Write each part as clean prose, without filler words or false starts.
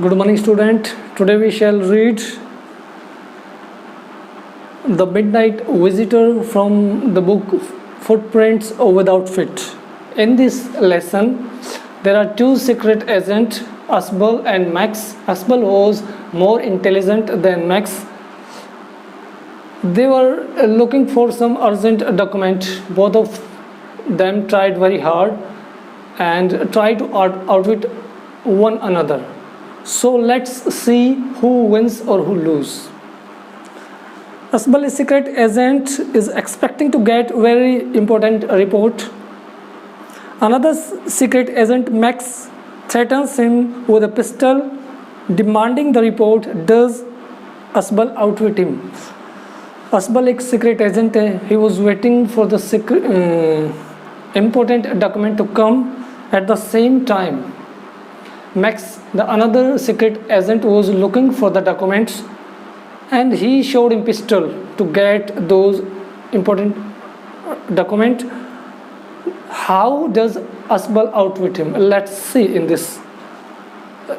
Good morning, student. Today we shall read The Midnight Visitor from the book Footprints Without Feet. In this lesson, there are two secret agents, Asbel and Max. Asbel was more intelligent than Max. They were looking for some urgent document. Both of them tried very hard and tried to outwit one another. So let's see who wins or who loses. Asbel, a secret agent, is expecting to get very important report. Another secret agent, Max, threatens him with a pistol, demanding the report. Does Asbel outwit him? Asbel एक secret agent है. He was waiting for the important document to come at the same time. Max, the another secret agent, was looking for the documents, and he showed him pistol to get those important document. How does Asbel outwit him? Let's see in this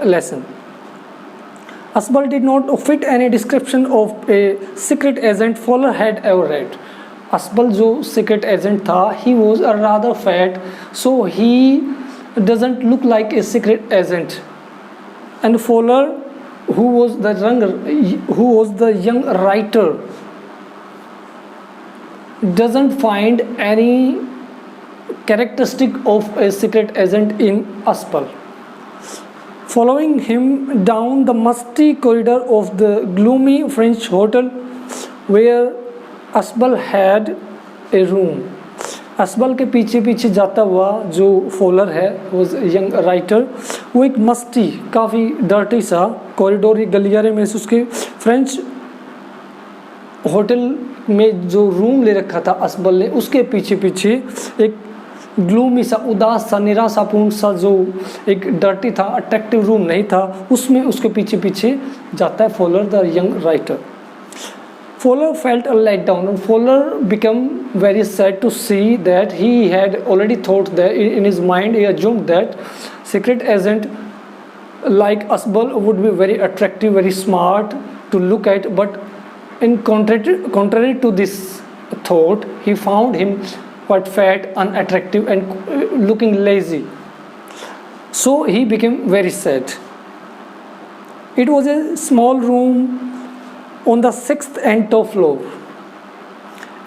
lesson. Asbel did not fit any description of a secret agent Fowler had ever read. Asbel जो secret agent था, he was a rather fat, so he doesn't look like a secret agent. And Fowler, who was the young writer, doesn't find any characteristic of a secret agent in Asbel. Following him down the musty corridor of the gloomy French hotel where Asbel had a room. Asbel के पीछे पीछे जाता हुआ जो faller है, was young writer, वो एक मस्ती काफ़ी डर्टी सा कॉरिडोर गलियारे में से उसके फ्रेंच होटल में जो रूम ले रखा था असबल ने, उसके पीछे पीछे एक ग्लूमी सा, उदास सा, निराशापूर्ण सा, जो एक डर्टी था, अट्रैक्टिव रूम नहीं था, उसमें उसके पीछे पीछे जाता है Fowler the young writer. Fowler felt a letdown, and Fowler became very sad to see that he had already thought that in his mind he assumed that secret agent like Asbel would be very attractive, very smart to look at, but in contrary to this thought, he found him quite fat, unattractive, and looking lazy. So he became very sad. It was a small room on the 6th and top floor,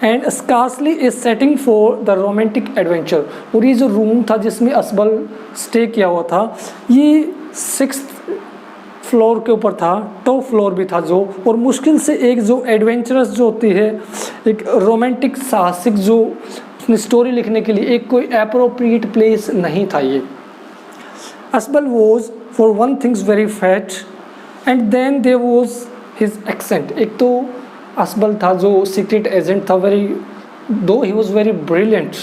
and scarcely a setting for the romantic adventure. और ये जो room था जिसमें असबल stay किया हुआ था, ये 6th floor के ऊपर था, टॉप फ्लोर भी था जो, और मुश्किल से एक जो एडवेंचरस जो होती है, एक रोमांटिक साहसिक जो उसने स्टोरी लिखने के लिए एक कोई एप्रोप्रिएट प्लेस नहीं था ये. Asbel was for one things very fat, and then there was his accent. एक तो असबल था जो सीक्रेट एजेंट था, though he was very brilliant,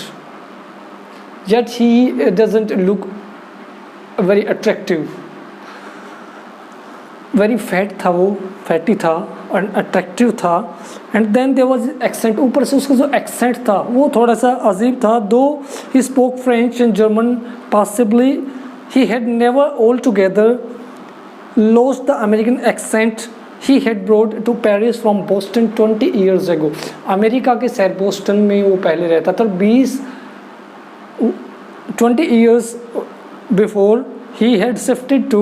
yet he doesn't look very attractive. Very fat था वो, फैटी था, अट्रैक्टिव था, and then there was accent. ऊपर से उसका जो एक्सेंट था वो थोड़ा सा अजीब था. Though he spoke French and German possibly, he had never all together lost the American accent he had brought to Paris from Boston 20 years ago. America के शहर बोस्टन में वो पहले रहता था. 20 years before he had shifted to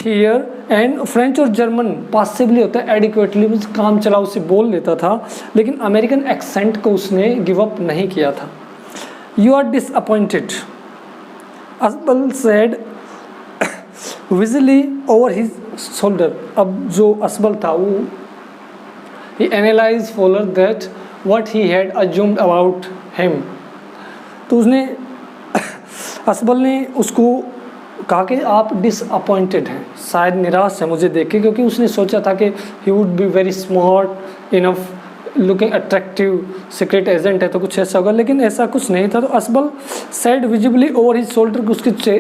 here, and French और German possibly होता है एडिक्वेटली, काम चलाओ से बोल लेता था, लेकिन अमेरिकन एक्सेंट को उसने गिव अप नहीं किया था. You are disappointed, Asbel said visibly over his shoulder. अब जो असबल था वो ही analyse follower that what he had assumed about him. तो उसने असबल ने उसको कहा कि आप डिसअपॉइंटेड हैं, शायद निराश है मुझे देख के, क्योंकि उसने सोचा था कि he would be very smart enough, looking attractive, secret agent है तो कुछ ऐसा होगा, लेकिन ऐसा कुछ नहीं था. तो Asbel said visibly over his shoulder, उसके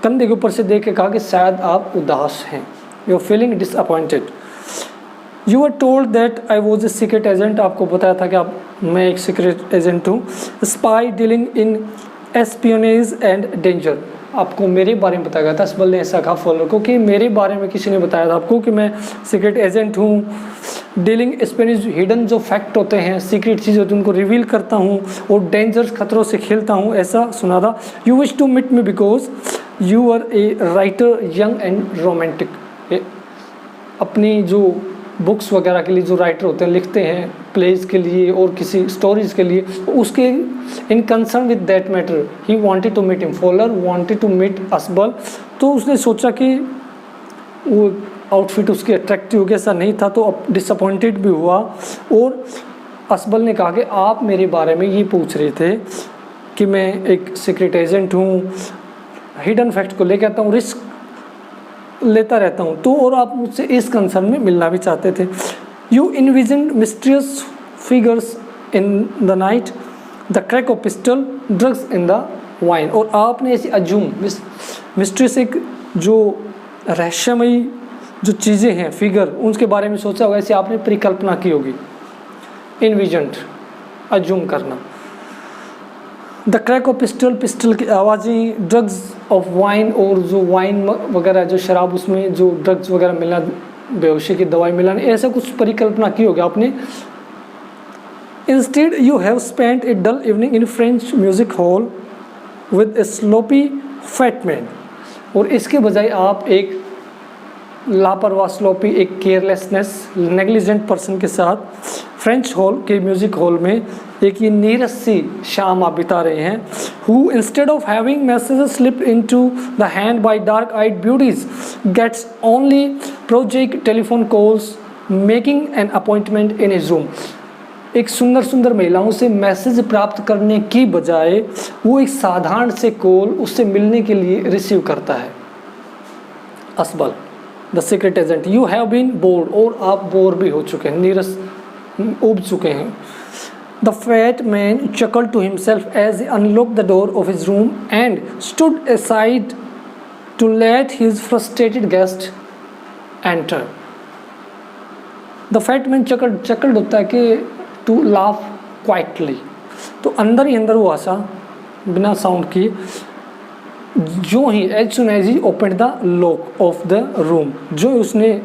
कंधे के ऊपर से देख के कहा कि शायद आप उदास हैं, you are feeling disappointed. You are told that I was a secret agent, आपको बताया था कि मैं एक सीक्रेट एजेंट हूँ. Spy dealing in espionage and danger, आपको मेरे बारे में बताया गया था। असबल ने ऐसा कहा फॉलोअर को कि मेरे बारे में किसी ने बताया था आपको कि मैं सीक्रेट एजेंट हूँ, डीलिंग स्पेनिश हिडन जो फैक्ट होते हैं, सीक्रेट चीज़ होती है उनको रिवील करता हूँ और डेंजर्स खतरों से खेलता हूँ, ऐसा सुना था। You wish to meet me because you are a writer young and romantic. अपनी जो बुक्स वगैरह के लिए जो राइटर होते हैं, लिखते हैं प्लेज के लिए और किसी स्टोरीज़ के लिए, उसके in concern with that matter he wanted to meet him. Follower wanted to meet Asbel, तो उसने सोचा कि वो आउटफिट उसकी अट्रैक्टिव जैसा नहीं था, तो अब डिसअपॉइंटेड भी हुआ। और असबल ने कहा कि आप मेरे बारे में ये पूछ रहे थे कि मैं एक सीक्रेट एजेंट हूँ, हिडन फैक्ट को लेकर आता हूँ, रिस्क लेता रहता हूँ, तो और आप मुझसे इस कंसर्न में मिलना भी चाहते थे। You इनविजन mysterious figures in the night, the crack of pistol, drugs in the wine. और आपने ऐसी अज्यूम मिस्ट्रियस एक जो रहस्यमयी जो चीज़ें हैं फिगर, उनके बारे में सोचा होगा, ऐसे आपने परिकल्पना की होगी। इनविजन्ड अज्यूम करना। The crack of pistol, pistol की आवाज़ें, ड्रग्स ऑफ वाइन, और जो वाइन वगैरह जो शराब उसमें जो ड्रग्स वगैरह मिलना, बेहोशी की दवाई मिलाना, ऐसा कुछ परिकल्पना की होगी आपने। Instead you have spent a dull evening in French music hall with a sloppy fat man. और इसके बजाय आप एक लापरवाह, स्लोपी, एक केयरलेसनेस, नेग्लिजेंट पर्सन के साथ फ्रेंच हॉल के म्यूजिक हॉल में एक ये नीरस सी शाम आप बिता रहे हैं। Who instead of having messages slip into the hand by dark eyed beauties gets only project telephone calls making an appointment in his room. एक सुंदर सुंदर महिलाओं से मैसेज प्राप्त करने की बजाय वो एक साधारण से कॉल उससे मिलने के लिए रिसीव करता है। Asbel the secret agent, you have been bored, और आप बोर भी हो चुके हैं, नीरस उब चुके हैं। The fat man chuckled to himself as he unlocked the door of his room and stood aside to let his frustrated guest enter. The fat man chuckled होता है कि to laugh quietly, तो अंदर ही अंदर वो हंसा बिना साउंड किए। जो ही as soon as he opened the lock of the room, जो उसने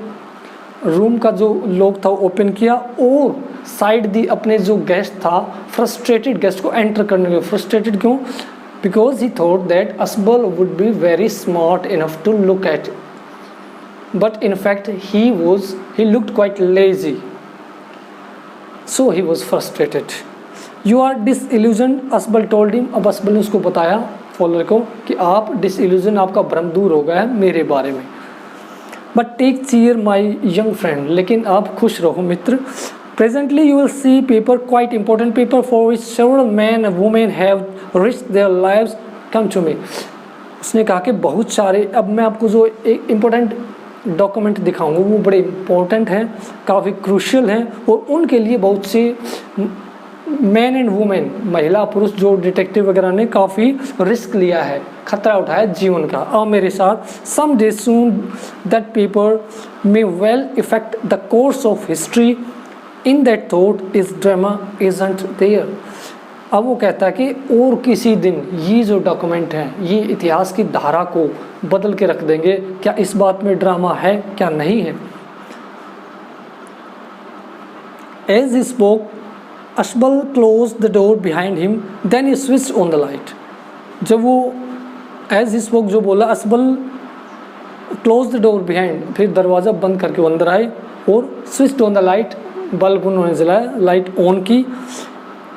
रूम का जो लॉक था वो ओपन किया और साइड दी अपने जो गेस्ट था, फ्रस्ट्रेटेड गेस्ट को एंटर करने के। फ्रस्ट्रेटेड क्यों? Because he thought that Asbel would be very smart enough to look at, but in fact he looked quite lazy, so he was frustrated. You are disillusion, Asbel told him. अब Asbel ने उसको बताया follower को कि आप disillusion, आपका भ्रम दूर हो गया है मेरे बारे में। But take cheer my young friend, लेकिन आप खुश रहो मित्र। Presently you will see paper, quite important paper for which several man and women have risked their lives come to me. उसने कहा कि बहुत सारे, अब मैं आपको जो एक इम्पोर्टेंट डॉक्यूमेंट दिखाऊंगा वो बड़े इम्पोर्टेंट हैं, काफ़ी क्रूशियल हैं, और उनके लिए बहुत से मैन एंड वुमेन, महिला पुरुष जो डिटेक्टिव वगैरह ने काफ़ी रिस्क लिया है, खतरा उठाया जीवन का। और मेरे साथ some day soon that paper may well affect the course of history in that thought is drama isn't there. अब वो कहता है कि और किसी दिन ये जो डॉक्यूमेंट हैं ये इतिहास की धारा को बदल के रख देंगे, क्या इस बात में ड्रामा है क्या नहीं है। As he spoke Asbal closed the door behind him, then he switched on the light. जब वो as he spoke जो बोला, असबल closed the door behind, फिर दरवाज़ा बंद करके वो अंदर आए और switched on the light, bulb उन्होंने जलाया, लाइट ऑन की।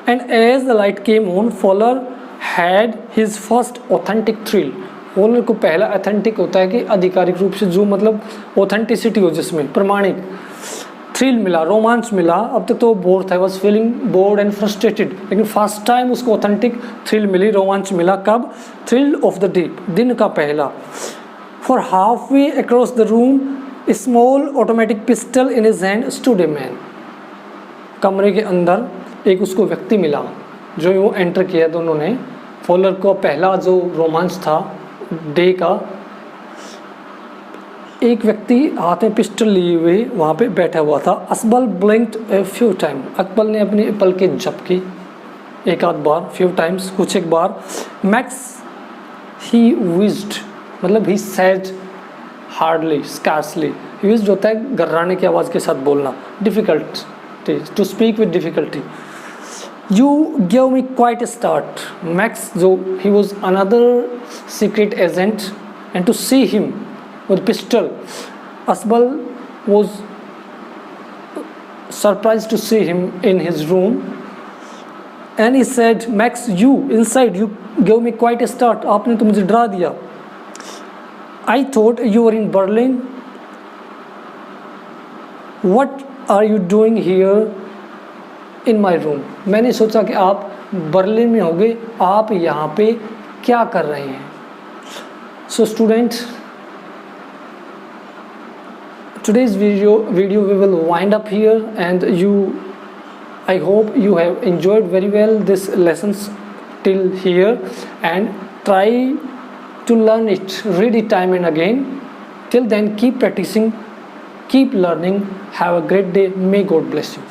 And as the light came on, Fowler had his first authentic thrill. Fowler को पहला ऑथेंटिक होता है कि आधिकारिक रूप से जो मतलब ऑथेंटिसिटी हो, जिसमें प्रमाणिक थ्रिल मिला, रोमांच मिला। अब तक तो बोर था, was feeling board and frustrated, लेकिन फर्स्ट टाइम उसको ऑथेंटिक थ्रिल मिली, रोमांच मिला। कब? थ्रिल ऑफ द डीप, दिन का पहला। For half way across the room small automatic pistol in his hand stood a man. कमरे के अंदर एक उसको व्यक्ति मिला, जो वो एंटर किया दोनों ने। फॉलर को पहला जो रोमांच था डे का, एक व्यक्ति हाथ में पिस्टल लिए हुए वहाँ पे बैठा हुआ था। असबल ब्लिंक्ड ए फ्यू टाइम, अकबल ने अपनी पलकें झपकी एक आध बार, फ्यू टाइम्स कुछ एक बार। मैक्स he wished मतलब he said hardly, scarcely. wished होता है गर्राने की आवाज़ के साथ बोलना, difficulty, to speak with difficulty. You gave me quite a start. Max जो he was another secret agent, and to see him with pistol, Asbal was surprised to see him in his room, and he said, Max, you inside, you gave me quite a start. आपने तो मुझे डरा दिया. I thought you were in Berlin. What are you doing here in my room? मैंने सोचा कि आप Berlin में होंगे, आप यहाँ पे क्या कर रहे हैं? So students, today's video we will wind up here, and I hope you have enjoyed very well this lessons till here, and try to learn it, read it time and again. Till then, keep practicing, keep learning. Have a great day. May God bless you.